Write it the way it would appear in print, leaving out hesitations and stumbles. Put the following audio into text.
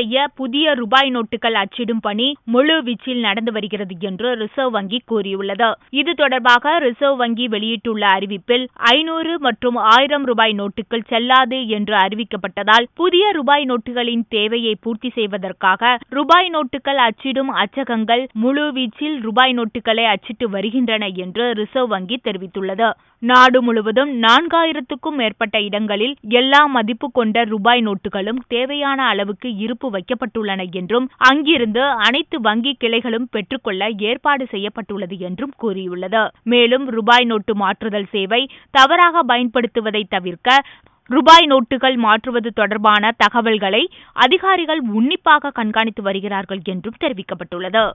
செய்ய புதிய ரூபாய் நோட்டுகள் அச்சிடும் பணி முழு வீச்சில் நடந்து வருகிறது என்று ரிசர்வ் வங்கி கூறியுள்ளது. இது தொடர்பாக ரிசர்வ் வங்கி வெளியிட்டுள்ள அறிவிப்பில் 500 மற்றும் 1000 ரூபாய் நோட்டுகள் செல்லாது என்று அறிவிக்கப்பட்டதால் புதிய ரூபாய் நோட்டுகளின் தேவையை பூர்த்தி செய்வதற்காக ரூபாய் நோட்டுகள் அச்சிடும் அச்சகங்கள் முழு வீச்சில் ரூபாய் நோட்டுகளை அச்சிட்டு வருகின்றன என்று ரிசர்வ் வங்கி தெரிவித்துள்ளது. நாடு முழுவதும் 4000க்கும் மேற்பட்ட இடங்களில் எல்லா மதிப்பு கொண்ட ரூபாய் நோட்டுகளும் தேவையான அளவுக்கு இருப்பு வைக்கப்பட்டுள்ளன என்றும் அங்கிருந்து அனைத்து வங்கி கிளைகளும் பெற்றுக்கொள்ள ஏற்பாடு செய்யப்பட்டுள்ளது என்றும் கூறியுள்ளது. மேலும் ரூபாய் நோட்டு மாற்றுதல் சேவை தவறாக பயன்படுத்துவதை தவிர்க்க ரூபாய் நோட்டுகள் மாற்றுவது தொடர்பான தகவல்களை அதிகாரிகள் உன்னிப்பாக கண்காணித்து வருகிறார்கள் என்றும் தெரிவிக்கப்பட்டுள்ளது.